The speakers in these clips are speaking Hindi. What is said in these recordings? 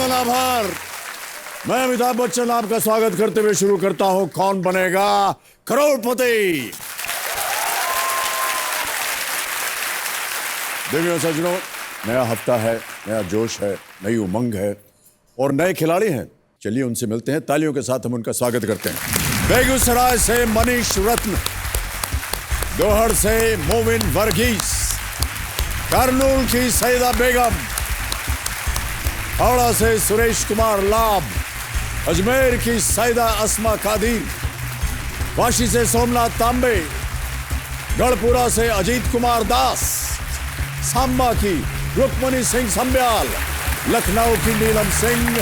नमस्कार आभार। मैं अमिताभ बच्चन आपका स्वागत करते हुए शुरू करता हूं कौन बनेगा करोड़पति। देवियों सज्जनों, नया हफ्ता है, नया जोश है, नई उमंग है और नए खिलाड़ी हैं। चलिए उनसे मिलते हैं। तालियों के साथ हम उनका स्वागत करते हैं। बेगूसराय से मनीष रत्न, दोहर से मोविन वर्गीस, कर्नूल की सईदा बेगम, हावड़ा से सुरेश कुमार लाभ, अजमेर की सईदा अस्मा कादिर, वाशी से सोमनाथ तांबे, गढ़पुरा से अजीत कुमार दास, सांबा की रुक्मणी सिंह संब्याल, लखनऊ की नीलम सिंह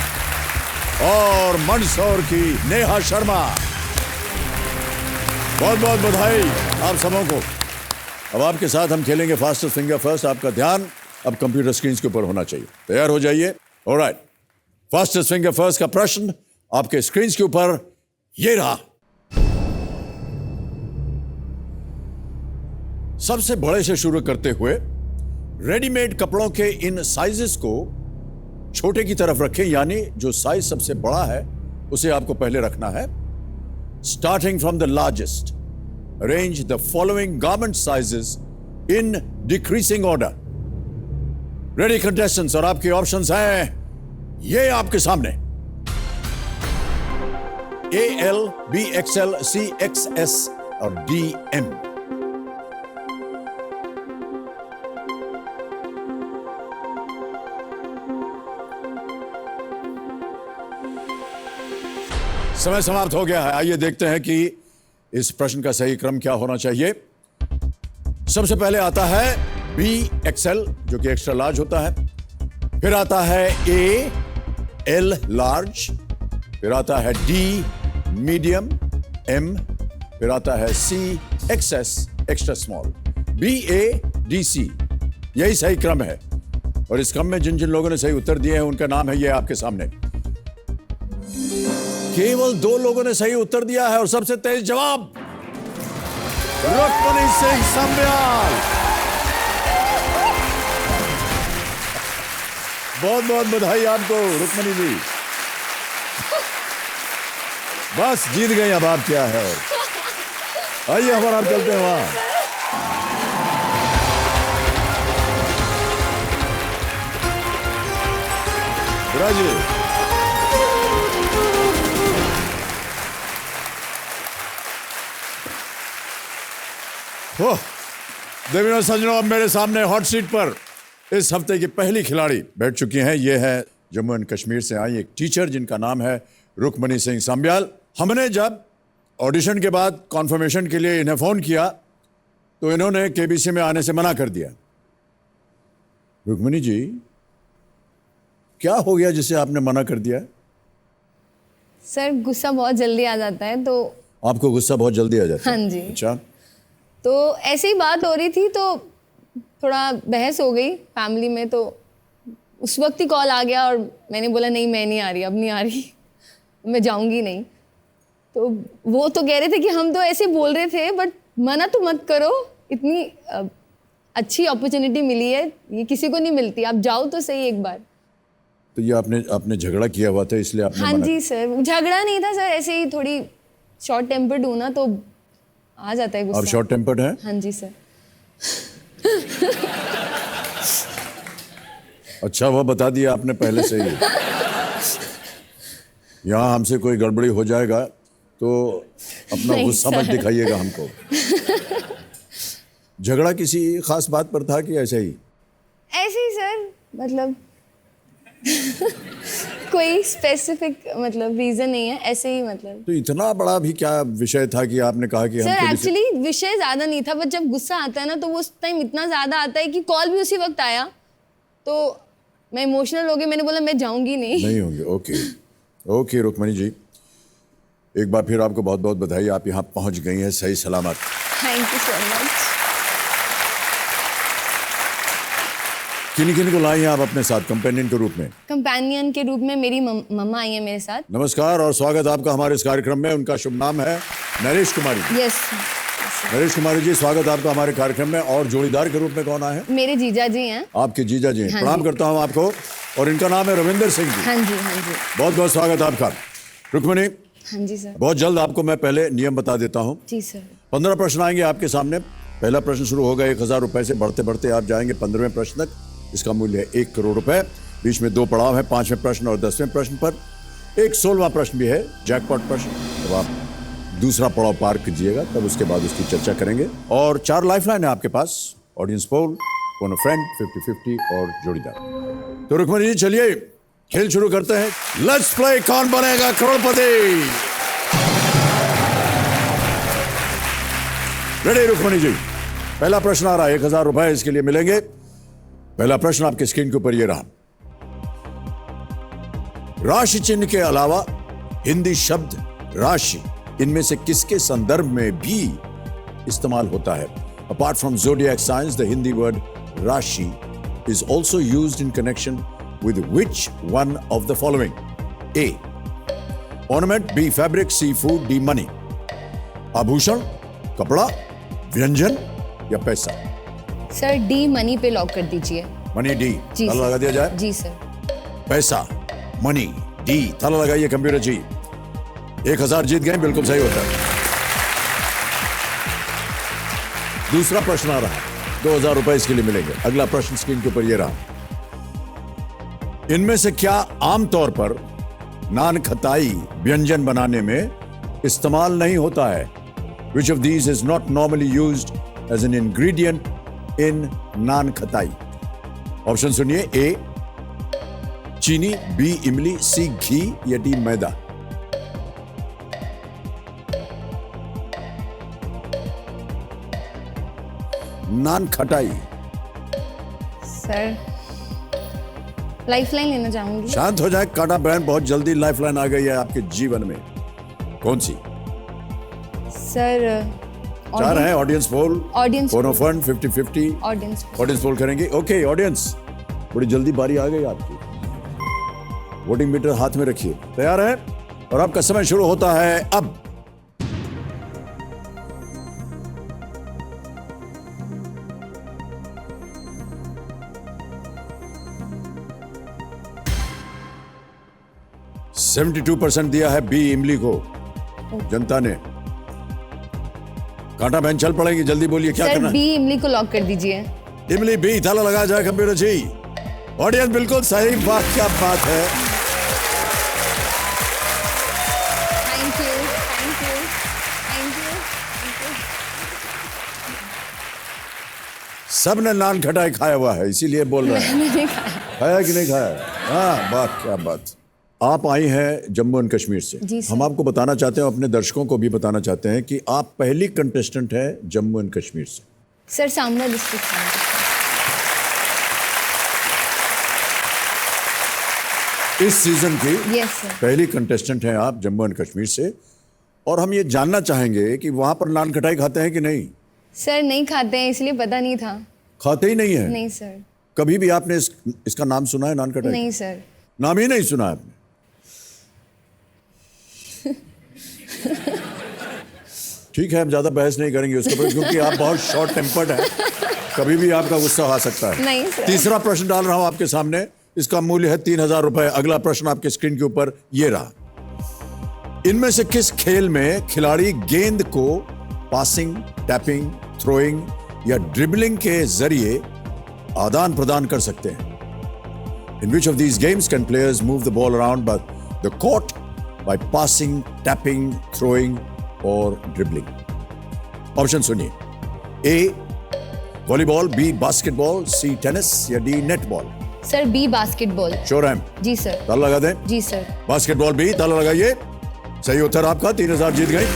और मंदसौर की नेहा शर्मा। बहुत बहुत बधाई आप सबों को। अब आपके साथ हम खेलेंगे फास्टेस्ट फिंगर फर्स्ट। आपका ध्यान अब कंप्यूटर स्क्रीन के ऊपर होना चाहिए। तैयार हो जाइए। ऑलराइट, फास्टेस्ट फिंगर फर्स्ट का प्रश्न आपके स्क्रीन के ऊपर ये रहा। सबसे बड़े से शुरू करते हुए रेडीमेड कपड़ों के इन साइजेस को छोटे की तरफ रखें, यानी जो साइज सबसे बड़ा है उसे आपको पहले रखना है। Starting from the largest, arrange the following garment sizes in decreasing order. Ready contestants, और आपके ऑप्शंस हैं ये आपके सामने। AL, BXL, CXS और DM। समय समाप्त हो गया है। आइए देखते हैं कि इस प्रश्न का सही क्रम क्या होना चाहिए। सबसे पहले आता है BXL, जो कि एक्स्ट्रा लार्ज होता है। फिर आता है AL लार्ज, फिर आता है D मीडियम, M, फिर आता है CXS एक्स्ट्रा स्मॉल, BADC। यही सही क्रम है और इस क्रम में जिन जिन लोगों ने सही उत्तर दिए हैं उनका नाम है ये आपके सामने। केवल 2 लोगों ने सही उत्तर दिया है और सबसे तेज जवाब रुक्मणी सिंह संब्याल। बहुत बहुत बधाई आपको रुक्मणी जी। बस जीत गई। अब आप क्या है, आइए हमारा आप चलते हैं वहां। जी देवियों सज्जनों, अब मेरे सामने हॉट सीट पर इस हफ्ते की पहली खिलाड़ी बैठ चुकी हैं। ये है जम्मू एंड कश्मीर से आई एक टीचर जिनका नाम है रुक्मणी सिंह संब्याल। हमने जब ऑडिशन के बाद कॉन्फर्मेशन के लिए इन्हें फोन किया तो इन्होंने केबीसी में आने से मना कर दिया। रुक्मणी जी, क्या हो गया जिसे आपने मना कर दिया? सर, गुस्सा बहुत जल्दी आ जाता है। तो आपको गुस्सा बहुत जल्दी आ जाता है? हाँ जी। अच्छा, तो ऐसी ही बात हो रही थी तो थोड़ा बहस हो गई फैमिली में, तो उस वक्त ही कॉल आ गया और मैंने बोला नहीं, मैं नहीं आ रही, अब नहीं आ रही, मैं जाऊंगी नहीं। तो वो तो कह रहे थे कि हम तो ऐसे बोल रहे थे, बट मना तो मत करो, इतनी अच्छी अपॉर्चुनिटी मिली है, ये किसी को नहीं मिलती, आप जाओ तो सही एक बार। तो ये आपने झगड़ा किया हुआ था इसलिए आपने हाँ मना? जी सर, झगड़ा नहीं था सर, ऐसे ही थोड़ी शॉर्ट टेम्पर्ड हूँ ना, तो आ जाता है गुस्सा। आप शॉर्ट टेम्पर्ड हैं? हाँ जी सर। अच्छा, वह बता दिया आपने पहले से ही। यहाँ हमसे कोई गड़बड़ी हो जाएगा तो अपना गुस्सा मत दिखाइएगा हमको। झगड़ा किसी खास बात पर था कि ऐसे ही? ऐसे ही सर, मतलब कोई स्पेसिफिक मतलब रीजन नहीं है, ऐसे ही मतलब। तो इतना बड़ा भी क्या विषय था कि आपने कहा कि सर एक्चुअली विषय ज्यादा नहीं था, बट जब गुस्सा आता है ना तो वो उस टाइम इतना ज्यादा आता है कि कॉल भी उसी वक्त आया तो मैं इमोशनल हो गई। मैंने बोला मैं जाऊंगी नहीं होंगे। ओके रुक्मणी जी, एक बार फिर आपको बहुत बहुत बधाई। आप यहाँ पहुँच गई हैं सही सलामत। Thank you so much. किन को लाई हैं आप अपने साथ कंपेनियन के रूप में? कंपेनियन के रूप में मेरी मम्मा आई है मेरे साथ। नमस्कार और स्वागत आपका हमारे इस कार्यक्रम में। उनका शुभ नाम है नरेश कुमारी। यस नरेश कुमारी जी, स्वागत आपका हमारे कार्यक्रम में। और जोड़ीदार के रूप में कौन आए हैं? मेरे जीजा जी हैं। आपके जीजा जी हैं। हाँ प्रणाम जी। करता हूं आपको। और इनका नाम है रविंदर सिंह जी। हाँ जी, हाँ जी। बहुत बहुत स्वागत आपका। रुक्मिणी, हाँ जी सर। बहुत जल्द आपको मैं पहले नियम बता देता हूं। जी सर। 15 प्रश्न आएंगे आपके सामने। पहला प्रश्न शुरू होगा 1000 रुपए से, बढ़ते बढ़ते आप जाएंगे 15वें प्रश्न तक। इसका मूल्य है 1 करोड़ रुपए। बीच में 2 पड़ाव है, 5वें प्रश्न और 10वें प्रश्न पर। एक 16वां प्रश्न भी है, जैकपॉट प्रश्न। जब आप दूसरा पड़ाव पार कीजिएगा तब उसके बाद उसकी चर्चा करेंगे। और 4 लाइफलाइन है आपके पास, ऑडियंस पोल, फोन फ्रेंड, 50-50 और जोड़ीदार। तो रुक्मिणी जी चलिए खेल शुरू करते हैं। Let's play Kaun Banega Crorepati. Ready Rukmini ji, पहला प्रश्न आ रहा है, 1000 रुपए इसके लिए मिलेंगे। पहला प्रश्न आपके स्क्रीन के ऊपर ये रहा। राशि चिन्ह के अलावा हिंदी शब्द राशि इनमें से किसके संदर्भ में भी इस्तेमाल होता है? Apart from zodiac signs, the Hindi word राशि is also used in connection with which one of the following? A. Ornament, B. Fabric, C. Food, D. Money. आभूषण, कपड़ा, व्यंजन या पैसा? सर डी मनी पे लॉक कर दीजिए। Money, D. जी ताला सर। लगा दिया जाए। जी सर। पैसा, मनी, डी। ताला लगाइए कंप्यूटर जी। 1000 जीत गए, बिल्कुल सही होता है। दूसरा प्रश्न आ रहा है, 2000 रुपए इसके लिए मिलेंगे। अगला प्रश्न स्क्रीन के ऊपर ये रहा। इनमें से क्या आमतौर पर नान खटाई व्यंजन बनाने में इस्तेमाल नहीं होता है? Which of these is not normally used as an ingredient in नान खटाई? ऑप्शन सुनिए। ए चीनी, बी इमली, सी घी या डी मैदा? नान खटाई। सर लाइफलाइन लेना चाहूंगी। शांत हो जाए काटा बहन, बहुत जल्दी लाइफलाइन आ गई है आपके जीवन में। कौन सी? सर 4 है, audience poll, audience phone friend, 50-50। Audience audience poll करेंगे। ओके ऑडियंस, बड़ी जल्दी बारी आ गई आपकी। वोटिंग मीटर हाथ में रखिए, तैयार है? और आपका समय शुरू होता है अब। Okay. 72% दिया है बी इमली को जनता ने। कांटा बहन चल पड़ेगी, जल्दी बोलिए क्या सर करना है? बी इमली को लॉक कर दीजिए। इमली बी, ताला लगाया जाए कंप्यूटर जी। ऑडियंस बिल्कुल सही बात, क्या बात है। Thank you, thank you, thank you, thank you. सब ने नान खटाई खाया हुआ है, इसीलिए बोल रहे हैं। मैंने खाया। खाया कि नहीं खाया? हाँ, बात क्या बात। आप आई हैं जम्मू एंड कश्मीर से। जी सर। हम आपको बताना चाहते हैं, अपने दर्शकों को भी बताना चाहते हैं कि आप पहली कंटेस्टेंट हैं जम्मू एंड कश्मीर से। सर सांबा डिस्ट्रिक्ट इस सीजन की यस सर। पहली कंटेस्टेंट हैं आप जम्मू एंड कश्मीर से। और हम ये जानना चाहेंगे कि वहां पर नान खटाई खाते हैं कि नहीं? सर नहीं खाते हैं, इसलिए पता नहीं था। खाते ही नहीं है? नहीं सर। कभी भी आपने इसका नाम सुना है नान खटाई? नहीं सर। नाम ही नहीं सुना है आपने? ठीक है, हम ज्यादा बहस नहीं करेंगे उसके ऊपर, क्योंकि आप बहुत शॉर्ट टेम्पर्ड हैं, कभी भी आपका गुस्सा आ सकता है। नहीं सर। तीसरा प्रश्न डाल रहा हूं आपके सामने, इसका मूल्य है 3000 रुपए। अगला प्रश्न आपके स्क्रीन के ऊपर ये रहा। इनमें से किस खेल में खिलाड़ी गेंद को पासिंग, टैपिंग, थ्रोइंग या ड्रिबलिंग के जरिए आदान प्रदान कर सकते हैं? In which of these games can players move the ball around the court by passing, tapping, throwing or dribbling? Option सुनिए। A volleyball, B basketball, C tennis या D netball? Sir B basketball. Sure हैं? जी सर। ताला लगा दें। जी सर। बास्केटबॉल बी, ताला लगाइए। सही उत्तर आपका, 3000 जीत गई।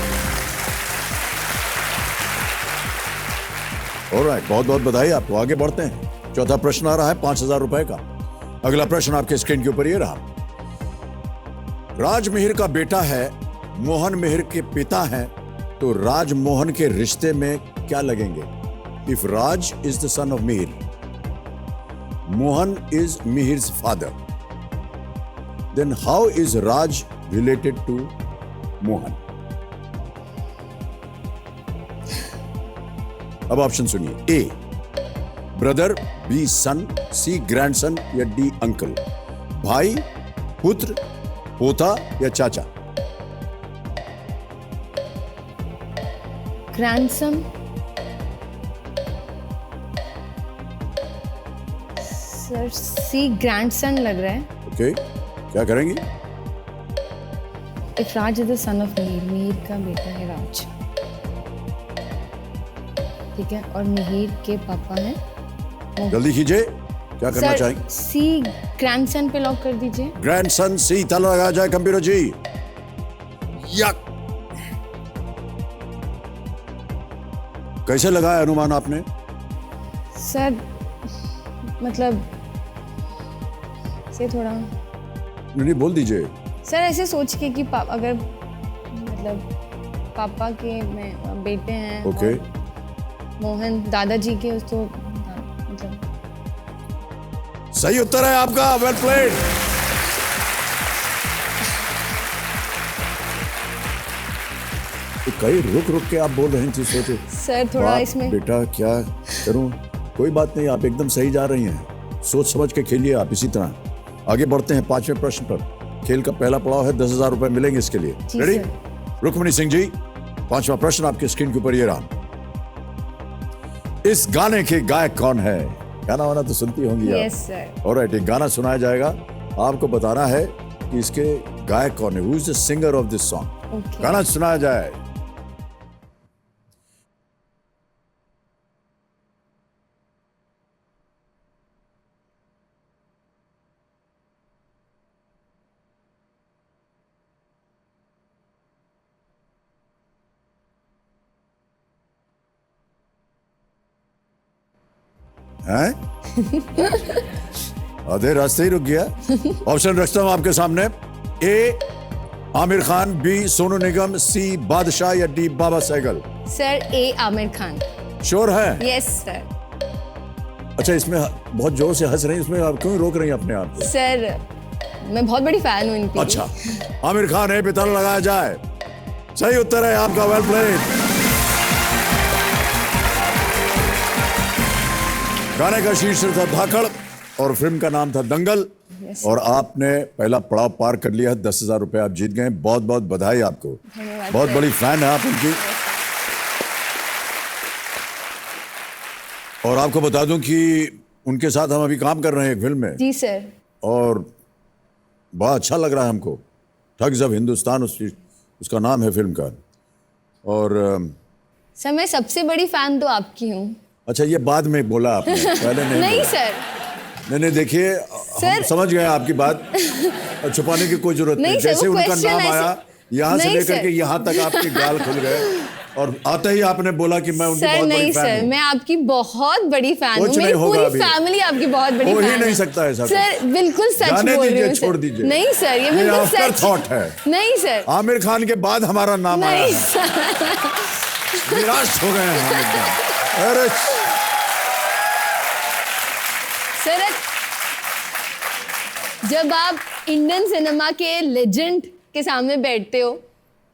ऑलराइट, बहुत बहुत बधाई आपको। आगे बढ़ते हैं। चौथा प्रश्न आ रहा है 5000 रुपए का। अगला प्रश्न आपके स्क्रीन के ऊपर ये रहा। राज मिहिर का बेटा है, मोहन मिहिर के पिता हैं, तो राज मोहन के रिश्ते में क्या लगेंगे? If Raj is the son of Mihir, Mohan is Mihir's father, then how is Raj related to Mohan? अब ऑप्शन सुनिए। A brother, B son, C grandson या D अंकल? भाई, पुत्र, पोता या चाचा? ग्रैंडसन। सर सी ग्रैंडसन लग रहा है। ओके, क्या करेंगी? If Raj is the son of Mihir, Mihir का बेटा है राज, ठीक है, और मिहिर के पापा हैं। जल्दी कीजिए, क्या करना सर चाहेंगे? सी ग्रैंडसन पे लॉक कर दीजिए। ग्रैंडसन सी, ताला लगा जाए कंप्यूटर जी। यक। कैसे लगाया अनुमान आपने? सर मतलब से थोड़ा, नहीं, बोल दीजिए। सर ऐसे सोच के कि अगर मतलब पापा के में बेटे हैं, ओके। और मोहन दादाजी के, तो मतलब सही उत्तर है आपका, वेल प्लेड। तो कई रुक रुक के आप बोल रहे हैं, सोचे सर थोड़ा बाप इसमें बेटा क्या करूं। कोई बात नहीं, आप एकदम सही जा रही हैं। सोच समझ के खेलिए आप इसी तरह। आगे बढ़ते हैं 5वें प्रश्न पर। खेल का पहला पड़ाव है, 10,000 रुपए मिलेंगे इसके लिए। जी रेडी? सर। रुक्मणी सिंह जी, 5वां प्रश्न आपके स्क्रीन के ऊपर ये रहा। इस गाने के गायक कौन है? गाना वाना तो सुनती होंगी आप। Yes sir. ऑलराइट, एक गाना सुनाया जाएगा, आपको बताना है कि इसके गायक कौन है। Who is the singer of this song? Okay. गाना सुनाया जाए। हैं? आधे रास्ते ही रुक गया। ऑप्शन रखता हूं आपके सामने। ए आमिर खान, बी सोनू निगम, सी बादशाह या डी बाबा सहगल। सर ए आमिर खान। श्योर है? Yes sir. अच्छा, इसमें बहुत जोर से हंस रही हैं, इसमें आप क्यों रोक रही हैं अपने आप को? सर मैं बहुत बड़ी फैन हूँ इनकी। अच्छा, आमिर खान है, पिताला लगाया जाए। सही उत्तर है आपका, वेल प्लेड। गाने का शीर्षक था धाकड़ और फिल्म का नाम था दंगल। Yes. और आपने पहला पड़ाव पार कर लिया है, 10,000 रुपए आप जीत गए। बहुत बहुत बधाई आपको। धन्यवाद बहुत सर। बड़ी फैन है आप उनकी। और आपको बता दूं कि उनके साथ हम अभी काम कर रहे हैं एक फिल्म में, जी सर। और बड़ा अच्छा लग रहा है हमको। ठग्स ऑफ हिंदुस्तान उसका नाम है फिल्म का। और सर मैं सबसे बड़ी फैन तो आपकी हूँ। अच्छा, ये बाद में बोला आपने, पहले नहीं नहीं बोला। सर। नहीं देखिए, हम समझ गए आपकी बात, और छुपाने की कोई जरूरत नहीं। नहीं सर, जैसे वो उनका question नाम ऐसे- आया, यहाँ से नहीं लेकर सर। के यहाँ तक आपके गाल खुल गए, और आते ही आपने बोला कि मैं उनकी सर बहुत नहीं बड़ी फैन सर, हूँ। मैं आपकी बहुत बड़ी फैन हूँ। कुछ मेरी नहीं होगा पूरी अभी। फैमिली आपकी बहुत बड़ी हो फैन ही है। नहीं सकता ऐसा कुछ। सर बिल्कुल सच जाने बोल रही दीजिए, हूँ छोड़ सर। दीजिए। नहीं सर, ये बिल्कुल आफ्टर सच। थॉट है। नहीं सर। आमिर खान के बाद हमारा नाम आया नहीं है। सर। निराश हो गए हैं हम एकदम। अरे सर जब आप इंडियन सिनेमा के लेजेंड के सामने बैठते हो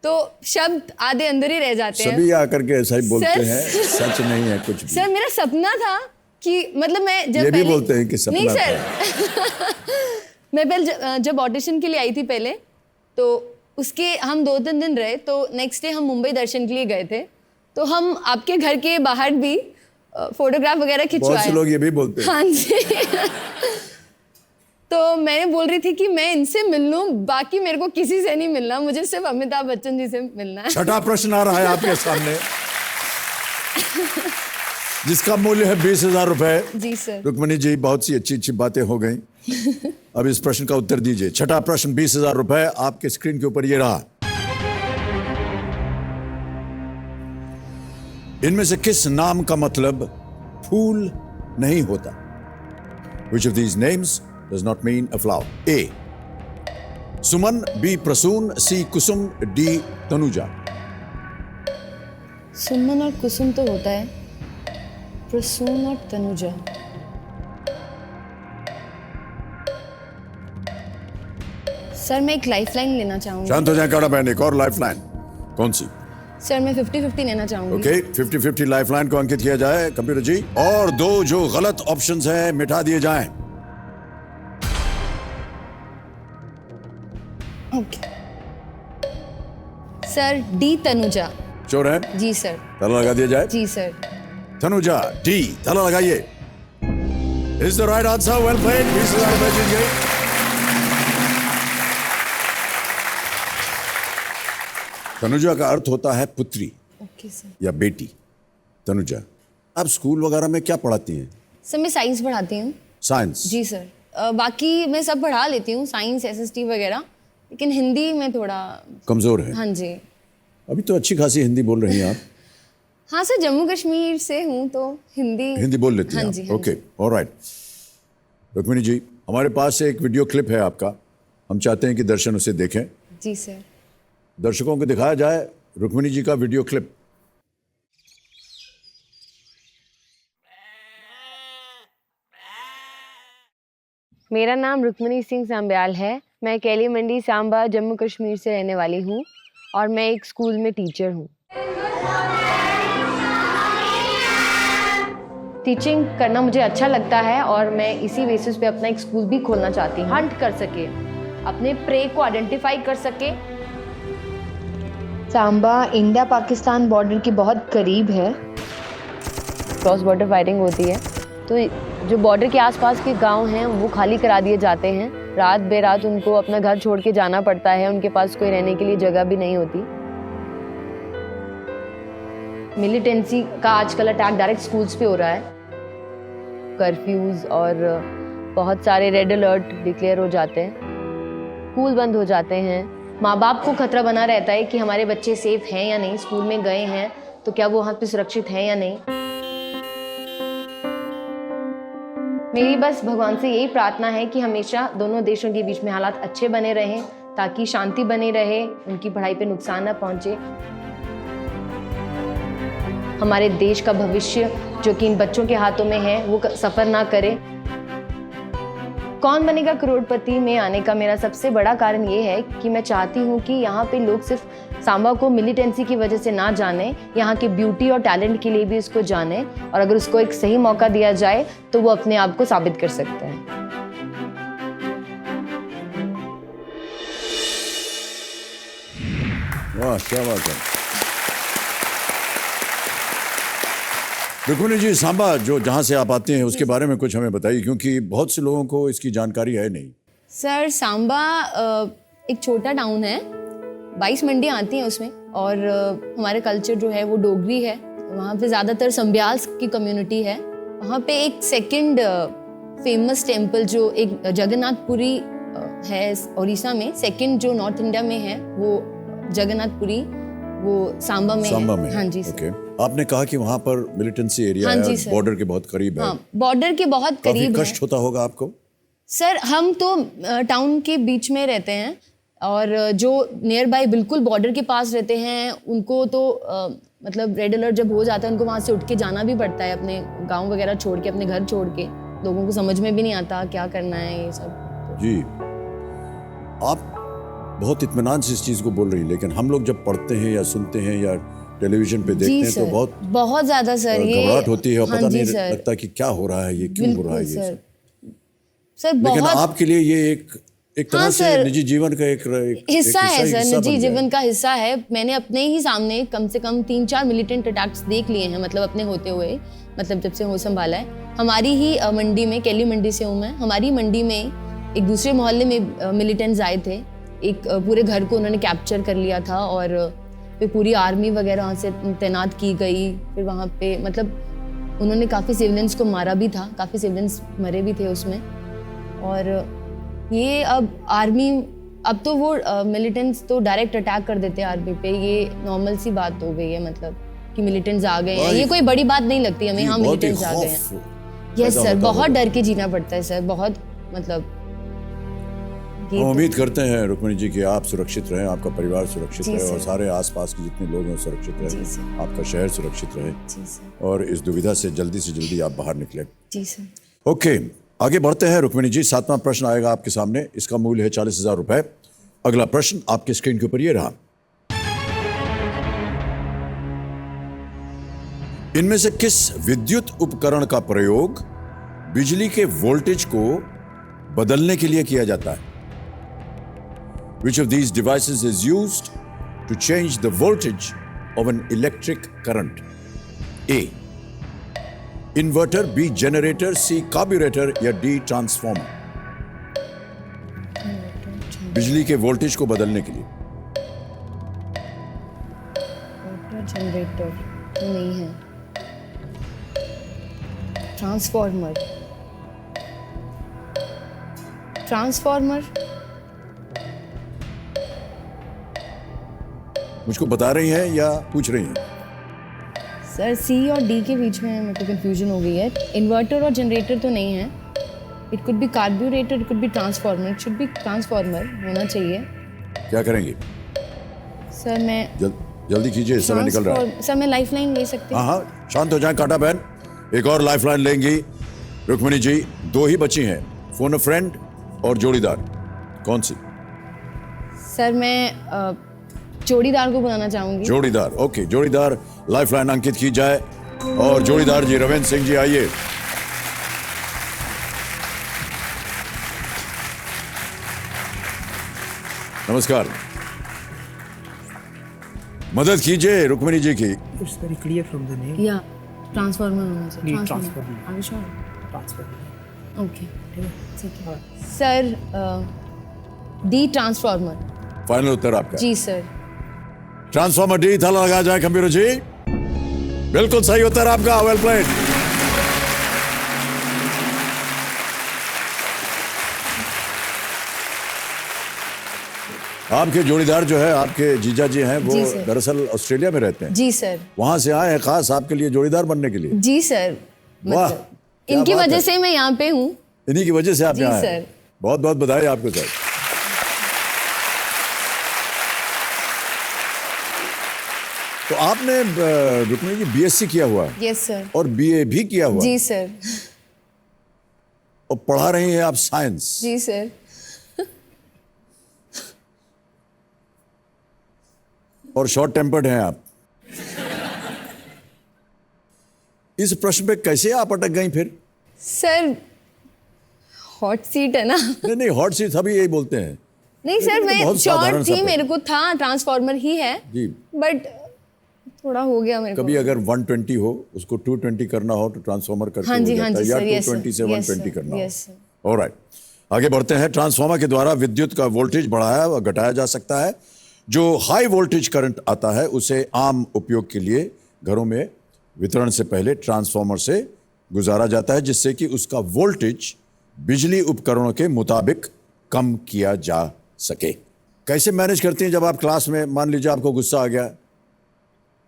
तो शब्द आधे अंदर ही रह जाते हैं। सभी आकर के ऐसा ही बोलते सर- हैं, सच नहीं है कुछ भी। सर मेरा सपना था कि मतलब मैं जब ये भी पहले- बोलते हैं कि सपना नहीं सर। मैं पहले जब ऑडिशन के लिए आई थी पहले, तो उसके हम 2-3 दिन रहे, तो नेक्स्ट डे हम मुंबई दर्शन के लिए गए थे। तो हम आपके घर के बाहर भी फोटोग्राफ वगैरह बहुत से खिंचवाए। लोग ये भी बोलते हैं। हाँ जी। तो मैंने बोल रही थी कि मैं इनसे मिल लूं, बाकी मेरे को किसी से नहीं मिलना, मुझे सिर्फ अमिताभ बच्चन जी से मिलना है। छठा प्रश्न आ रहा है आपके सामने, जिसका मूल्य है 20,000 रुपए। जी सर। रुक्मणी जी, बहुत सी अच्छी अच्छी बातें हो गई। अब इस प्रश्न का उत्तर दीजिए। छठा प्रश्न, 20,000 रुपए आपके स्क्रीन के ऊपर ये रहा। इनमें से किस नाम का मतलब फूल नहीं होता? Which of these names does not mean a flower? A. Suman, B. Prasoon, C. Kusum, D. Tanuja. सुमन और कुसुम तो होता है, प्रसून और तनुजा। सर मैं एक लाइफलाइन लेना चाहूंगी। शांत हो जाए काड़ा बहन, एक और लाइफलाइन। कौन सी? सर मैं 50-50 लेना चाहूंगी। ओके, 50-50 लाइफलाइन को अंकित किया जाए कंप्यूटर जी, और दो जो गलत ऑप्शंस हैं मिटा दिए जाएं। Okay sir, D Tanuja. Sure है? जी सर। ताला लगा दिया जाए। जी सर। तनुजा डी, ताला लगाइए। Is the right answer, well played, 20,000 रुपए जीत गए। तनुजा का अर्थ होता है पुत्री ओके सर। या बेटी। तनुजा, आप स्कूल वगैरह में क्या पढ़ाती हैं? सर मैं साइंस पढ़ाती हूँ। साइंस? जी सर। बाकी मैं सब पढ़ा लेती हूँ, साइंस, एसएसटी वगैरह, लेकिन हिंदी में थोड़ा कमजोर है। हाँ जी। अभी तो अच्छी खासी हिंदी बोल रही हैं आप। हाँ सर, जम्मू कश्मीर से हूँ तो हिंदी बोल लेती हैं हाँ आप। जी, हाँ ओके, ऑलराइट। रुक्मिणी जी, हमारे पास एक वीडियो क्लिप है आपका, हम चाहते हैं कि दर्शन उसे देखें। जी सर। दर्शकों को दिखाया जाए रुक्मिणी जी का वीडियो क्लिप। मेरा नाम रुक्मिणी सिंह सांब्याल है। मैं कैली मंडी सांबा जम्मू कश्मीर से रहने वाली हूँ और मैं एक स्कूल में टीचर हूँ। टीचिंग करना मुझे अच्छा लगता है और मैं इसी बेसिस पे अपना एक स्कूल भी खोलना चाहती हूँ। हंट कर सके, अपने प्रे को आइडेंटिफाई कर सके। सांबा इंडिया पाकिस्तान बॉर्डर के बहुत करीब है। क्रॉस बॉर्डर फायरिंग होती है तो जो बॉर्डर के आसपास के गांव हैं वो खाली करा दिए जाते हैं। रात बेरात उनको अपना घर छोड़ के जाना पड़ता है, उनके पास कोई रहने के लिए जगह भी नहीं होती। मिलिटेंसी का आजकल अटैक डायरेक्ट स्कूल्स पे हो रहा है। कर्फ्यूज और बहुत सारे रेड अलर्ट डिक्लेयर हो जाते हैं, स्कूल बंद हो जाते हैं। माँ बाप को खतरा बना रहता है कि हमारे बच्चे सेफ हैं या नहीं, स्कूल में गए हैं तो क्या वो वहाँ पे सुरक्षित हैं या नहीं। मेरी बस भगवान से यही प्रार्थना है कि हमेशा दोनों देशों के बीच में हालात अच्छे बने रहें ताकि शांति बनी रहे, उनकी पढ़ाई पे नुकसान ना पहुंचे। हमारे देश का भविष्य जो कि इन बच्चों के हाथों में है वो सफर ना करे। कौन बनेगा करोड़पति में आने का मेरा सबसे बड़ा कारण ये है कि मैं चाहती हूँ कि यहाँ पे लोग सिर्फ सांबा को मिलिटेंसी की वजह से ना जाने, यहाँ के ब्यूटी और टैलेंट के लिए भी इसको जाने और अगर उसको एक सही मौका दिया जाए तो वो अपने आप को साबित कर सकते हैं। वाह, क्या बात है। रुक्मिणी जी, सांबा जो जहाँ से आप आते हैं उसके बारे में कुछ हमें बताइए, क्योंकि बहुत से लोगों को इसकी जानकारी है नहीं। सर सांबा एक छोटा टाउन है, 22 मंडियाँ आती हैं उसमें और हमारे कल्चर जो है वो डोगरी है। वहाँ पे ज़्यादातर संब्याल की कम्युनिटी है। वहाँ पे एक सेकंड फेमस टेम्पल जो एक जगन्नाथपुरी है उड़ीसा में, सेकंड जो नॉर्थ इंडिया में है वो जगन्नाथपुरी, वो सांबा में है। हाँ जी ओके। आपने कहा कि वहाँ पर मिलिटेंसी एरिया है, बॉर्डर के बहुत करीब है। हाँ, बॉर्डर के बहुत करीब है। कष्ट होता होगा आपको? सर हम तो टाउन के बीच में रहते हैं और जो नियर बाय बिल्कुल बॉर्डर के पास रहते हैं उनको तो मतलब रेड अलर्ट जब हो जाता है उनको वहाँ से उठ के जाना भी पड़ता है, अपने गांव वगैरह छोड़ के, अपने घर छोड़ के। लोगों को समझ में भी नहीं आता क्या करना है ये सब। जी, आप बहुत इत्मीनान से इस चीज़ को बोल रही हैं, लेकिन हम लोग जब पढ़ते हैं या सुनते हैं या टेलीविजन पे देखते हैं तो बहुत ज़्यादा सर ये घबराहट होती है और हाँ पता नहीं लगता कि क्या हो रहा है, ये क्यों हो रहा है ये सर। लेकिन आपके लिए ये एक तरह से निजी जीवन का एक हिस्सा है सर, निजी जीवन का हिस्सा है। मैंने अपने ही सामने कम से कम 3-4 मिलिटेंट अटैक्स देख लिए हैं, मतलब अपने होते हुए, मतलब जब से हो संभाला है। हमारी ही मंडी में, कैली मंडी से हूँ मैं, हमारी मंडी में एक दूसरे मोहल्ले में मिलिटेंट्स आए थे। एक पूरे घर को उन्होंने कैप्चर कर लिया था और फिर पूरी आर्मी वगैरह वहाँ से तैनात की गई। फिर वहाँ पे मतलब उन्होंने काफ़ी सिविलियंस को मारा भी था, काफ़ी सिविलियंस मरे भी थे उसमें। और ये अब आर्मी, अब तो वो मिलिटेंट्स तो डायरेक्ट अटैक कर देते हैं आर्मी पे, ये नॉर्मल सी बात हो गई है, मतलब कि मिलिटेंट्स आ गए हैं। ये कोई बड़ी बात नहीं लगती हमें, हाँ मिलिटेंट्स आ गए हैं। यस सर, बहुत डर के जीना पड़ता है सर, बहुत मतलब। हम उम्मीद करते हैं रुक्मिणी जी कि आप सुरक्षित रहें, आपका परिवार सुरक्षित रहे और सारे आसपास के जितने लोग हैं सुरक्षित रहे, आपका शहर सुरक्षित रहे और इस दुविधा से जल्दी आप बाहर निकले। जी सर। ओके, आगे बढ़ते हैं रुक्मिणी जी। 7वां प्रश्न आएगा आपके सामने, इसका मूल्य है 40,000 रुपए। अगला प्रश्न आपके स्क्रीन के ऊपर ये रहा। इनमें से किस विद्युत उपकरण का प्रयोग बिजली के वोल्टेज को बदलने के लिए किया जाता है? Which of these devices is used to change the voltage of an electric current? A. Inverter, B. Generator, C. Carburetor या D. Transformer? बिजली के वोल्टेज को बदलने के लिए जनरेटर तो नहीं है, ट्रांसफॉर्मर मुझको बता रही हैं या पूछ रही हैं? सर सी और डी के बीच में मेरे को कंफ्यूजन हो गई है। इन्वर्टर और जनरेटर तो नहीं है, it could be carburettor, it could be transformer, it should be transformer होना चाहिए। क्या करेंगे? सर मैं जल्दी कीजिए, समय निकल रहा है। सर मैं लाइफलाइन ले सकती हूँ? हाँ, शांत हो जाएं कांटा बहन। एक और लाइफलाइन लेंगी रुक्मिणी जी। 2 ही बची हैं, फोन अ फ्रेंड और जोड़ीदार। कौन सी? सर मैं जोड़ीदार को बुलाना चाहूंगी। जोड़ीदार, ओके। जोड़ीदार लाइफलाइन अंकित की जाए। और जोड़ीदार जी रविंद्र सिंह जी आइए। नमस्कार, मदद कीजिए रुक्मिणी जी की। It's very clear from the name. या ट्रांसफॉर्मर होना चाहिए। Need transformer. Are you sure? Transformer. Okay ठीक है सर। D transformer. फाइनल उत्तर आपका? जी सर। Transformer D. थाला लगा जाए कंप्यूटर जी। बिल्कुल सही उत्तर आपका, वेल प्लेड। आपके जोड़ीदार जो है, आपके जीजा जी हैं, वो जी सर। दरअसल ऑस्ट्रेलिया में रहते हैं। जी सर। वहां से आए हैं खास आपके लिए जोड़ीदार बनने के लिए। जी सर। वाह, मतलब क्या इनकी बात वजह है। से मैं यहाँ पे हूँ। इन्हीं की वजह से आप जी यहाँ सर। आए। बहुत बहुत बधाई आपको सर। तो आपने रुक्मिणी जी बीएससी किया हुआ है यस सर। और बीए भी किया हुआ है जी सर। और पढ़ा रही हैं आप साइंस। जी सर। और शॉर्ट टेम्पर्ड हैं आप। इस प्रश्न पे कैसे आप अटक गई फिर? सर हॉट सीट है ना। नहीं, हॉट सीट सभी यही बोलते हैं। नहीं सर, लेकिन मैं बहुत साधारण शॉर्ट सा थी, प्रश्न। मेरे को था ट्रांसफॉर्मर ही है जी। बट थोड़ा हो गया मेरे को। कभी अगर 120 हो उसको 220 करना हो तो ट्रांसफॉर्मर करके हाँ जी, हो हाँ जाता है, जी या सर, yes 220 से sir, yes 120 sir, करना yes sir. हो। ऑलराइट, आगे बढ़ते हैं। ट्रांसफॉर्मर के द्वारा विद्युत का वोल्टेज बढ़ाया व घटाया जा सकता है। जो हाई वोल्टेज करंट आता है उसे आम उपयोग के लिए घरों में वितरण से पहले ट्रांसफॉर्मर से गुजारा जाता है, जिससे कि उसका वोल्टेज बिजली उपकरणों के मुताबिक कम किया जा सके। कैसे मैनेज करती हैं जब आप क्लास में मान लीजिए आपको गुस्सा आ गया,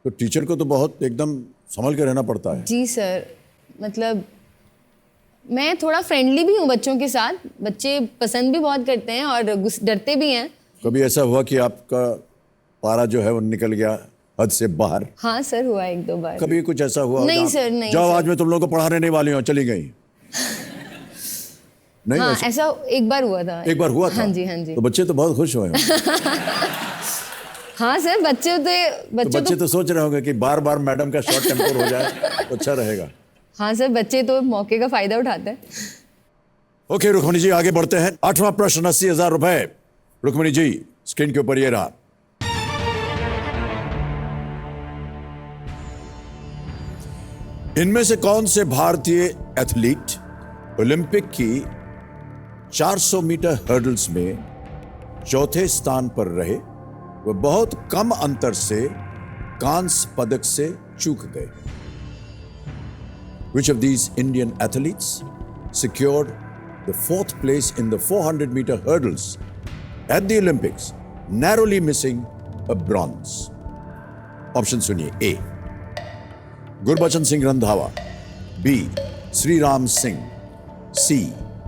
तो टीचर को तो बहुत एकदम संभल के रहना पड़ता है। जी सर, मतलब मैं थोड़ा फ्रेंडली भी हूँ बच्चों के साथ, बच्चे पसंद भी बहुत करते हैं और डरते भी हैं। कभी ऐसा हुआ कि आपका पारा जो है वो निकल गया हद से बाहर? हाँ सर, हुआ 1-2 बार। कभी कुछ ऐसा हुआ? नहीं जहाँ- सर, नहीं जाओ सर। आज मैं तुम लोगों को पढ़ाने नहीं वाली हूँ, चली गई। नहीं हाँ, ऐसा ऐसा एक बार हुआ था। एक बार हुआ था? हाँ जी, हाँ जी। तो बच्चे तो बहुत खुश हुए होंगे। हाँ सर, बच्चे तो बच्चे तो सोच रहे होंगे कि बार बार मैडम का शॉर्ट टेम्पर हो जाए तो अच्छा रहेगा। हाँ सर, बच्चे तो मौके का फायदा उठाते हैं। ओके रुक्मिणी जी, आगे बढ़ते हैं। 8वां प्रश्न 80,000 रुपए। रुक्मिणी जी, स्क्रीन के ऊपर ये रहा। इनमें से कौन से भारतीय एथलीट ओलंपिक की 400 मीटर हर्डल्स में चौथे स्थान पर रहे व बहुत कम अंतर से कांस्य पदक से चूक गए? Which of these Indian athletes secured the 4th place in the 400-meter hurdles at the Olympics, narrowly missing a bronze? Option सुनिए। A. Gurbachan Singh Randhawa, B. Shriram Singh, C.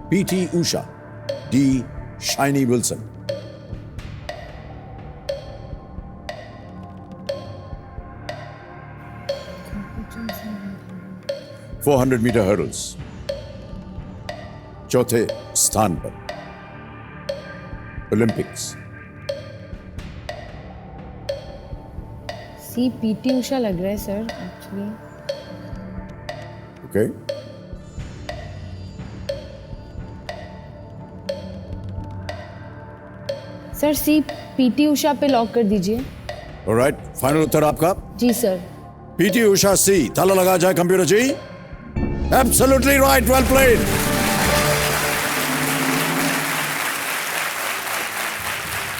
P.T. Usha, D. Shiny Wilson. – 400-meter hurdles चौथे स्थान पर ओलंपिक्स। सी पीटी उषा लग रहा है sir actually. Okay, sir C PT Usha पे लॉक कर दीजिए। ऑलराइट, फाइनल उत्तर आपका जी सर। PT Usha C. ताला लगा जाए computer ji. Absolutely right, well played.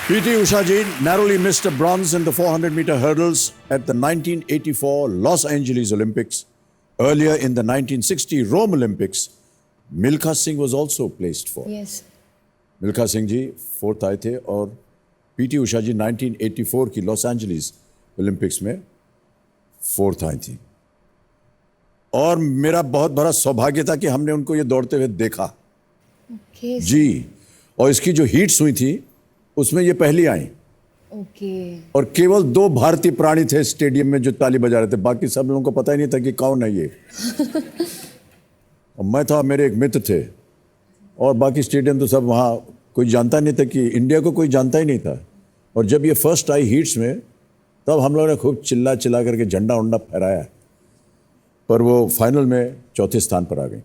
PT Usha ji narrowly missed a bronze in the 400-meter hurdles at the 1984 Los Angeles Olympics. Earlier in the 1960 Rome Olympics, Milkha Singh was also placed fourth. Yes. Milkha Singh ji fourth आए थे और पीटी उषा जी 1984 की लॉस एंजलिस ओलंपिक्स में फोर्थ आई थी। और मेरा बहुत बड़ा सौभाग्य था कि हमने उनको ये दौड़ते हुए देखा ओके जी। और इसकी जो हीट्स हुई थी उसमें ये पहली आई ओके। और केवल 2 भारतीय प्राणी थे स्टेडियम में जो ताली बजा रहे थे, बाकी सब लोगों को पता ही नहीं था कि कौन है ये। और मैं था, मेरे एक मित्र थे और बाकी स्टेडियम तो सब वहाँ कोई जानता नहीं था, कि इंडिया को कोई जानता ही नहीं था। और जब ये फर्स्ट आई हीट्स में तब हम लोगों ने खूब चिल्ला चिल्ला करके झंडा उंडा फहराया, पर वो फाइनल में चौथे स्थान पर आ गई।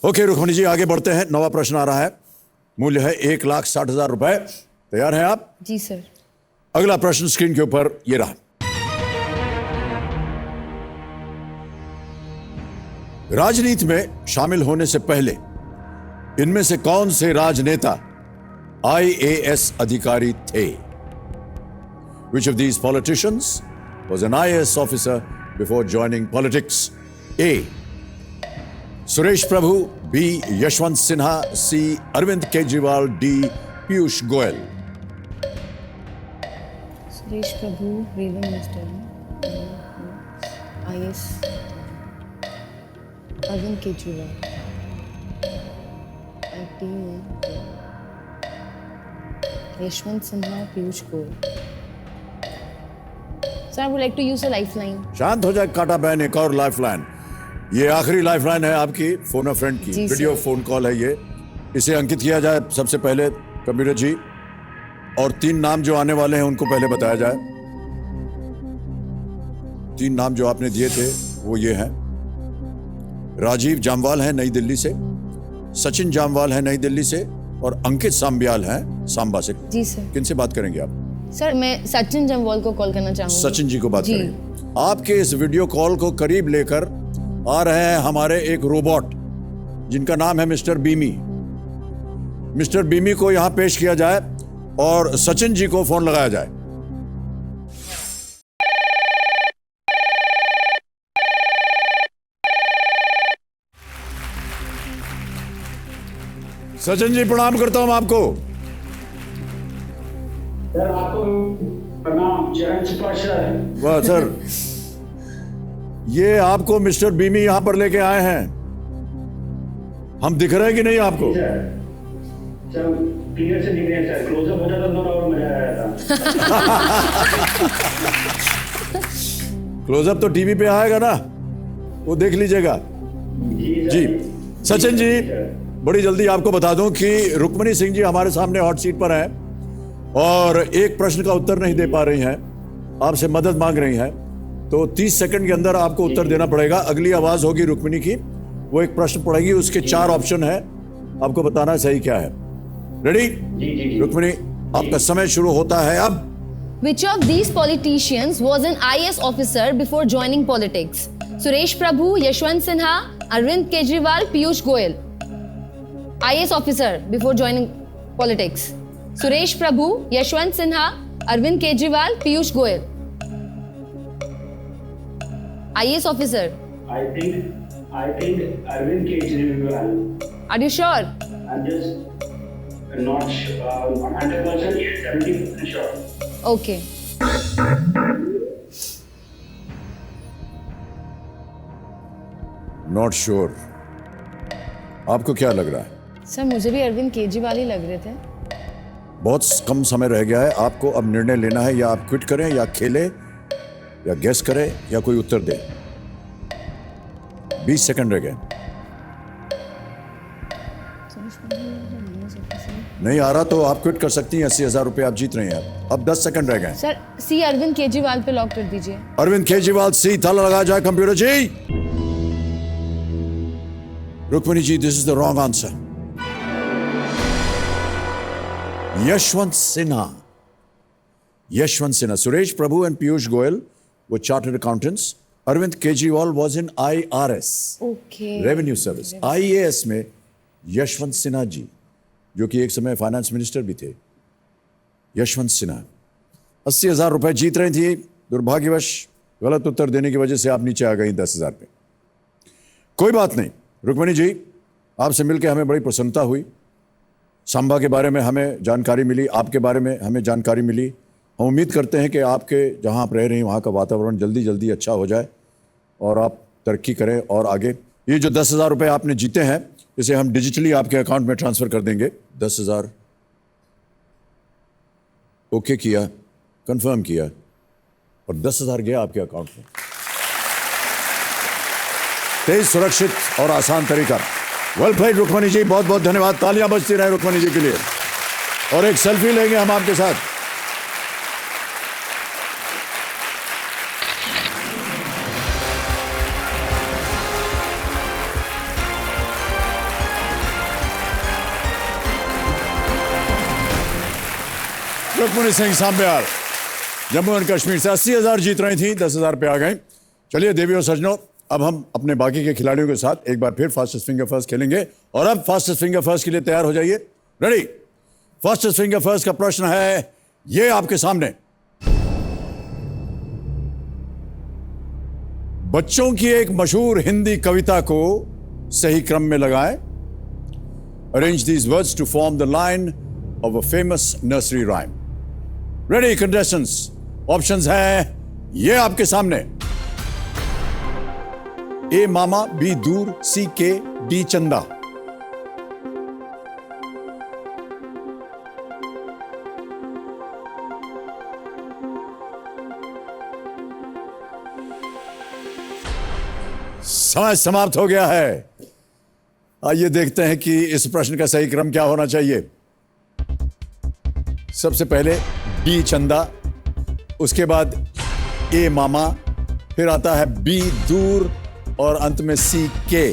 ओके रुक्मणी जी, आगे बढ़ते हैं। नवा प्रश्न आ रहा है, मूल्य है 1,60,000 रुपए। तैयार हैं आप? जी सर। अगला प्रश्न स्क्रीन के ऊपर ये रहा। राजनीति में शामिल होने से पहले इनमें से कौन से राजनेता IAS अधिकारी थे? Which of these politicians was an IAS officer before joining politics? A. Suresh Prabhu, B. Yashwant Sinha, C. Arvind Kejriwal, D. Piyush Goyal. Suresh Prabhu railway minister IAS, Arvind Kejriwal IT में, Yashwant Sinha, Piyush Goyal. Sir I would like to use a lifeline. शांत हो जाए काटा बहन, एक और लाइफलाइन। ये आखिरी लाइफलाइन है आपकी फोन अ फ्रेंड की, जी वीडियो सर। फोन कॉल है ये। इसे अंकित किया जाए सबसे पहले कंप्यूटर जी, और 3 नाम जो आने वाले हैं उनको पहले बताया जाए। 3 नाम जो आपने दिए थे वो ये हैं। राजीव जामवाल है नई दिल्ली से, सचिन जामवाल है नई दिल्ली से, और अंकित सांबियाल है सांबा से। जी सर। किनसे बात करेंगे आप? सर मैं सचिन जमवाल को कॉल करना चाहूंगी। सचिन जी को बात जी। करेंगे। आपके इस वीडियो कॉल को करीब लेकर आ रहे हैं हमारे एक रोबोट जिनका नाम है मिस्टर बीमी। मिस्टर बीमी को यहां पेश किया जाए और सचिन जी को फोन लगाया जाए। सचिन जी प्रणाम करता हूं आपको। सर आपको प्रणाम, चरण स्पर्श है। वाह सर, ये आपको मिस्टर बीमी यहां पर लेके आए हैं। हम दिख रहे हैं कि नहीं आपको? सर क्लियर से दिख रहे हैं सर, क्लोजअप हो जाता तो और मजा आया था। क्लोजअप तो टीवी पे आएगा ना, वो देख लीजिएगा। जी सचिन जी, बड़ी जल्दी आपको बता दूं कि रुक्मणी सिंह जी हमारे सामने हॉट सीट पर हैं और एक प्रश्न का उत्तर नहीं दे पा रही हैं, आपसे मदद मांग रही हैं। तो 30 सेकंड के अंदर आपको उत्तर देना पड़ेगा। अगली आवाज होगी रुक्मणी की, वो एक प्रश्न पढ़ेगी, उसके 4 ऑप्शन है, आपको बताना सही क्या है। रेडी? रुक्मणी, आपका समय शुरू होता है अब। Which of these politicians was an IAS officer before joining politics? Suresh Prabhu, Yashwant Sinha, Arvind Kejriwal, Piyush Goyal. IAS officer before joining politics. Suresh Prabhu, Yashwant Sinha, Arvind Kejriwal, Piyush Goyal. IAS officer. I think Arvind Kejriwal. Are you sure? I'm just not sure, 100%, 70% sure. Okay. Not sure. आपको क्या लग रहा है? सर मुझे भी अरविंद केजरीवाल ही लग रहे थे। बहुत कम समय रह गया है, आपको अब निर्णय लेना है, या आप क्विट करें या खेलें या गेस करें या कोई उत्तर दे। 20 सेकंड रह गए। नहीं आ रहा तो आप क्विट कर सकती हैं, 80,000 रुपए आप जीत रहे हैं। अब 10 सेकंड रह गए। सर सी अरविंद केजरीवाल पे लॉक कर दीजिए। अरविंद केजरीवाल सी, ताला लगा जाए computer ji. Rukmani ji, this is the wrong answer. Yashwant Sinha Yashwant Sinha. Suresh Prabhu and Piyush Goyal were chartered accountants. Arvind Kejriwal was in IRS, okay. Revenue Service. IAS में यशवंत सिन्हा जी, जो कि एक समय फाइनेंस मिनिस्टर भी थे. यशवंत सिन्हा 80,000 रुपए जीत रही थी. दुर्भाग्यवश गलत उत्तर देने की वजह से आप नीचे आ गई 10,000 पे. कोई बात नहीं. रुक्मिणी जी, आपसे मिलकर हमें बड़ी प्रसन्नता हुई. सांबा के बारे में हमें जानकारी मिली, आपके बारे में हमें जानकारी मिली. हम उम्मीद करते हैं कि आपके जहां आप रह रही हैं वहां का वातावरण जल्दी जल्दी अच्छा हो जाए और आप तरक्की करें और आगे. ये जो 10,000 रुपये आपने जीते हैं, इसे हम डिजिटली आपके अकाउंट में ट्रांसफर कर देंगे. 10,000 ओके किया, कंफर्म किया और 10,000 गया आपके अकाउंट में. तेज, सुरक्षित और आसान तरीका. वेल प्लेड रुक्मिणी जी, बहुत बहुत धन्यवाद. तालियां बजती रहे रुक्मिणी जी के लिए. और एक सेल्फी लेंगे हम आपके साथ. रुक्मिणी सिंह सांबियाल जम्मू एंड कश्मीर से 80,000 जीत रही थी, 10,000 पे आ गए. चलिए देवी और सज्जनों, अब हम अपने बाकी के खिलाड़ियों के साथ एक बार फिर फास्टेस्ट फिंगर फर्स्ट खेलेंगे. और अब फास्टेस्ट फिंगर फर्स्ट के लिए तैयार हो जाइए. रेडी? फास्टेस्ट फिंगर फर्स्ट का प्रश्न है ये आपके सामने. बच्चों की एक मशहूर हिंदी कविता को सही क्रम में लगाएं. Arrange these words to form the line of a famous nursery rhyme. Ready contestants? Options हैं ये आपके सामने. ए मामा, बी दूर, सी के, डी चंदा. समय समाप्त हो गया है. आइए देखते हैं कि इस प्रश्न का सही क्रम क्या होना चाहिए. सबसे पहले डी चंदा, उसके बाद ए मामा, फिर आता है बी दूर और अंत में सी के.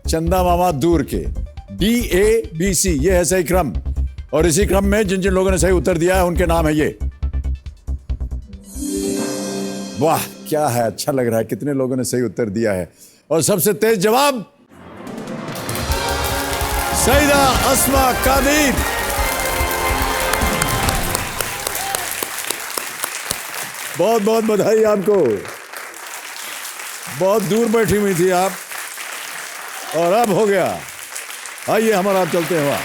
चंदा मामा दूर के. डी ए बी सी, ये है सही क्रम. और इसी क्रम में जिन जिन लोगों ने सही उत्तर दिया है उनके नाम है ये. वाह क्या है, अच्छा लग रहा है. कितने लोगों ने सही उत्तर दिया है. और सबसे तेज जवाब सईदा अस्मा कादिर. बहुत बहुत बधाई आपको. बहुत दूर बैठी हुई थी आप और अब हो गया. आइए हमारा आप चलते हैं वहां.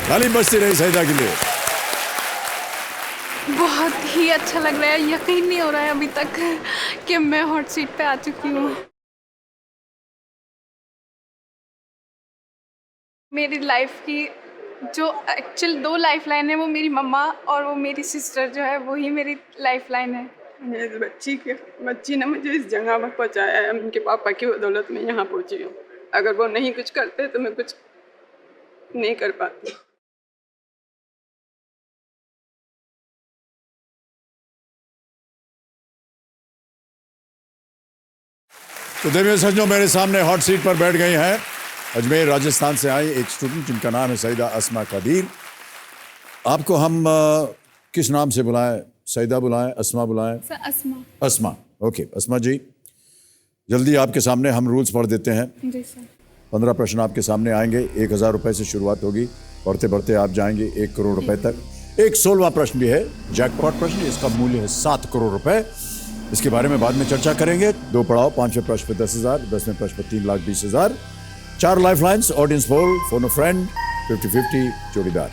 ताली बजती रही सईदा के लिए. बहुत ही अच्छा लग रहा है. यकीन नहीं हो रहा है अभी तक कि मैं हॉट सीट पे आ चुकी हूँ. मेरी लाइफ की जो एक्चुअल 2 लाइफ लाइन है वो मेरी मम्मा और वो मेरी सिस्टर जो है वही मेरी लाइफ लाइन है. मेरी बच्ची ने मुझे इस जगह पर पहुंचाया है. उनके पापा की बदौलत में यहाँ पहुंची हूँ. अगर वो नहीं कुछ करते तो मैं कुछ नहीं कर पाती. तो देवी सज्जनों, मेरे सामने हॉट सीट पर बैठ गई हैं अजमेर राजस्थान से आई एक स्टूडेंट जिनका नाम है सईदा अस्मा कादिर. आपको हम किस नाम से बुलाएं? सईदा बुलाएं, अस्मा बुलाएं? सर अस्मा. अस्मा. ओके अस्मा जी, जल्दी आपके सामने हम रूल्स पढ़ देते हैं. जी सर. 15 प्रश्न आपके सामने आएंगे. 1,000 रुपए से शुरुआत होगी. बढ़ते बढ़ते आप जाएंगे 1 करोड़ रुपए तक. एक 16वां प्रश्न भी है जैकपॉट प्रश्न. इसका मूल्य है 7 करोड़ रुपए. इसके बारे में बाद में चर्चा करेंगे. 2 पड़ाव. 5वें प्रश्न पे 10,000, 10वें प्रश्न पे 3,20,000. 4 life lines, audience poll, phone अ फ्रेंड, 50-50 जोड़ीदार.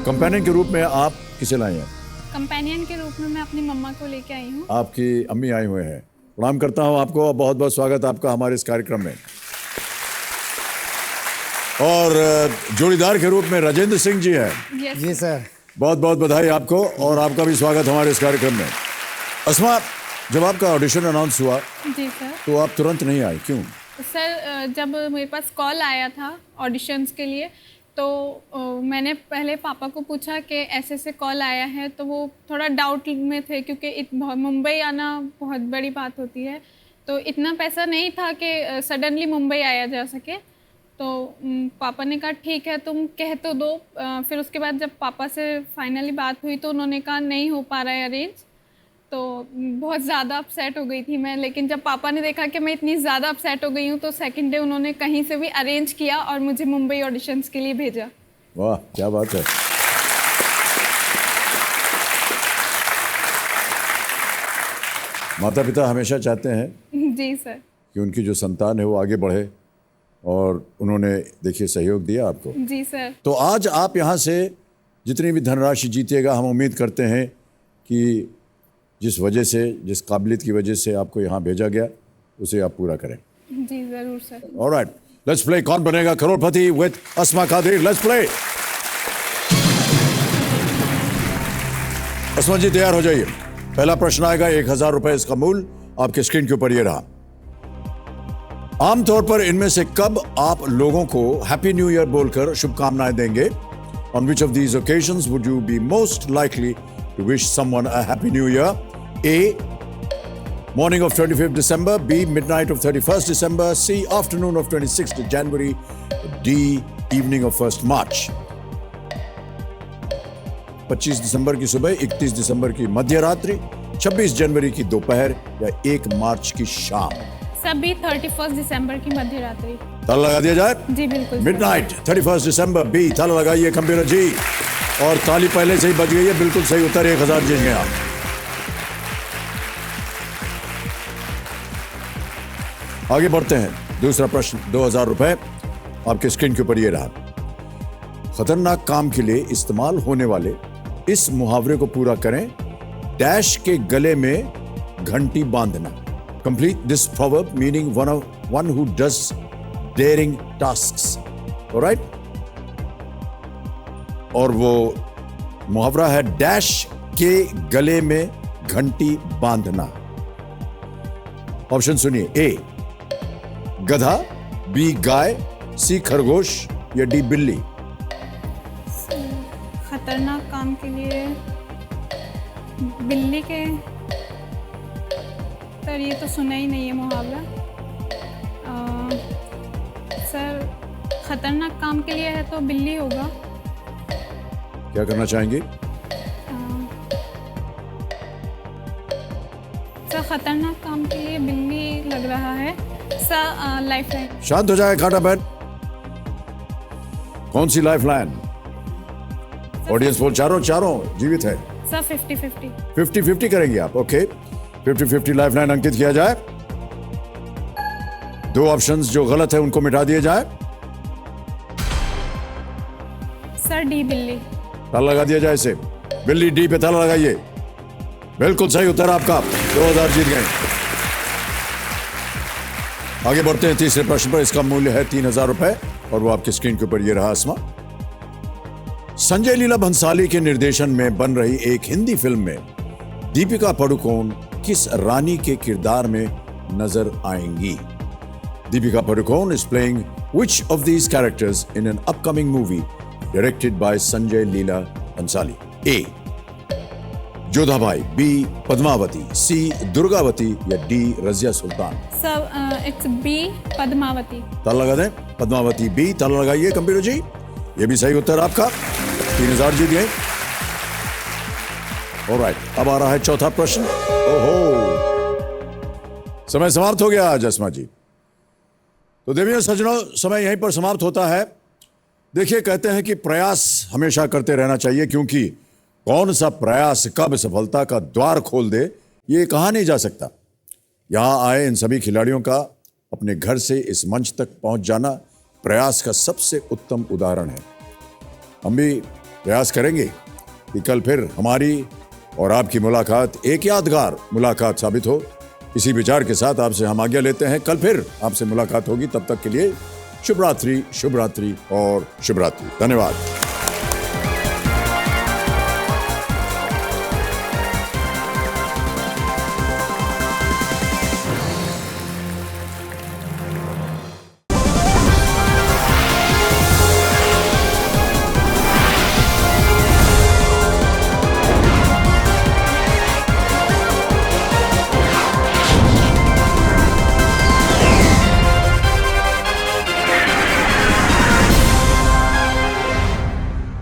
कंपेनियन के रूप में आप किसे लाए हैं? कंपेनियन के रूप में मैं अपनी मम्मा को लेके आई हूँ. आपकी अम्मी आई हुए हैं. प्रणाम करता हूं आपको. बहुत बहुत स्वागत आपका हमारे इस कार्यक्रम में. और जोड़ीदार के रूप में राजेंद्र सिंह जी हैं. Yes. जी सर. बहुत बहुत बधाई आपको और आपका भी स्वागत हमारे इस कार्यक्रम में. अस्मा, जब आपका ऑडिशन अनाउंस हुआ जी सर. तो आप तुरंत नहीं आई, क्यों? सर जब मेरे पास कॉल आया था ऑडिशंस के लिए तो मैंने पहले पापा को पूछा कि ऐसे ऐसे कॉल आया है. तो वो थोड़ा डाउट में थे क्योंकि मुंबई आना बहुत बड़ी बात होती है. तो इतना पैसा नहीं था कि सडनली मुंबई आया जा सके। तो पापा ने कहा ठीक है तुम कह तो दो। फिर उसके बाद जब पापा से फाइनली बात हुई तो उन्होंने कहा नहीं हो पा रहा है अरेंज। तो बहुत ज़्यादा अपसेट हो गई थी मैं, लेकिन जब पापा ने देखा कि मैं इतनी ज़्यादा अपसेट हो गई हूँ तो सेकंड डे उन्होंने कहीं से भी अरेंज किया और मुझे मुंबई ऑडिशंस के लिए भेजा। वाह क्या बात है। माता पिता हमेशा चाहते हैं जी सर। कि उनकी जो संतान है वो आगे बढ़े, और उन्होंने देखिए सहयोग दिया आपको। जी सर। तो आज आप यहाँ से जितनी भी धनराशि जीतिएगा, हम उम्मीद करते हैं कि जिस वजह से, जिस काबिलियत की वजह से आपको यहाँ भेजा गया, उसे आप पूरा करें। जी ज़रूर sir. Alright, let's play Kaun Banega Crorepati with Asma Kadir. Let's play. Asma ji तैयार हो जाइए। पहला प्रश्न आएगा, 1000 रुपए इसका मूल्य, आपके स्क्रीन के ऊपर ये रहा। आमतौर पर इनमें से कब आप लोगों को हैप्पी न्यू ईयर बोलकर शुभकामनाएं देंगे? On which of these occasions would you be most likely to wish someone a happy new year? A, morning of 25th December. B, midnight of 31st December. C, afternoon of 26th January. D, evening of 1st March. 25 दिसंबर की सुबह, 31 दिसंबर की मध्य रात्रि, 26 जनवरी की दोपहर या 1 मार्च की शाम। सभी 31 दिसंबर की मध्य रात्रि। ताला लगा दिया जाए? जी बिल्कुल। मिडनाइट 31 दिसंबर बी। ताला लगाइए कंप्यूटर जी, और ताली पहले से ही बज गई है। बिल्कुल सही उत्तर, 1000 जीत गए आप। आगे बढ़ते हैं। दूसरा प्रश्न, 2000 रुपए आपके स्क्रीन के ऊपर ये रहा। खतरनाक काम के लिए इस्तेमाल होने वाले इस मुहावरे को पूरा करें। डैश के गले में घंटी बांधना। Complete this proverb meaning one who does daring tasks. All right? और वो मुहावरा है डैश के गले में घंटी बांधना। ऑप्शन सुनिए। ए गधा, बी गाय, सी खरगोश या डी बिल्ली। खतरनाक काम के लिए बिल्ली के, सर ये तो सुना ही नहीं है मुहावरा। सर खतरनाक काम के लिए है तो बिल्ली होगा। क्या करना चाहेंगे? सर खतरनाक काम के लिए बिल्ली लग रहा है। Sir lifeline. शांत हो जाए खाटा बहन। कौन सी लाइफलाइन? ऑडियंस बोल चारों जीवित है। सर 50-50। 50-50 करेंगे आप? ओके, 50-50 लाइफलाइन अंकित किया जाए। दो ऑप्शंस जो गलत है उनको मिटा दिए जाए। सर डी बिल्ली। ताला लगा दिया जाए इसे। बिल्ली डी पे ताला लगाइए। बिल्कुल सही उत्तर आपका, 2000 जीत गए। आगे बढ़ते हैं तीसरे प्रश्न पर। इसका मूल्य है 3000 रुपए, और वो आपकी स्क्रीन के ऊपर ये रहा अस्मा। संजय लीला भंसाली के निर्देशन में बन रही एक हिंदी फिल्म में दीपिका पादुकोण किस रानी के किरदार में नजर आएंगी? Deepika Padukone is playing which of these characters in an upcoming movie directed by Sanjay Leela Bhansali? A, Jodha Bai, B, Padmavati, C, Durgavati या D, Razia Sultan. Sir it's B, Padmavati. ताला लगा दें। पद्मावती B, ताला लगाइए कंप्यूटर जी। ये भी सही उत्तर आपका, 3000 जीत गए। ऑलराइट, अब आ रहा है चौथा प्रश्न। ओहो, समय समाप्त हो गया आज अस्मा जी। तो देवियों सज्जनों, समय यहीं पर समाप्त होता है। देखिए, कहते हैं कि प्रयास हमेशा करते रहना चाहिए, क्योंकि कौन सा प्रयास कब सफलता का द्वार खोल दे ये कहा नहीं जा सकता। यहां आए इन सभी खिलाड़ियों का अपने घर से इस मंच तक पहुंच जाना प्रयास का सबसे उत्तम उदाहरण है। हम भी प्रयास करेंगे कि कल फिर हमारी और आपकी मुलाकात एक यादगार मुलाकात साबित हो। इसी विचार के साथ आपसे हम आज्ञा लेते हैं। कल फिर आपसे मुलाकात होगी। तब तक के लिए शुभ रात्रि, शुभ रात्रि और शुभ रात्रि। धन्यवाद।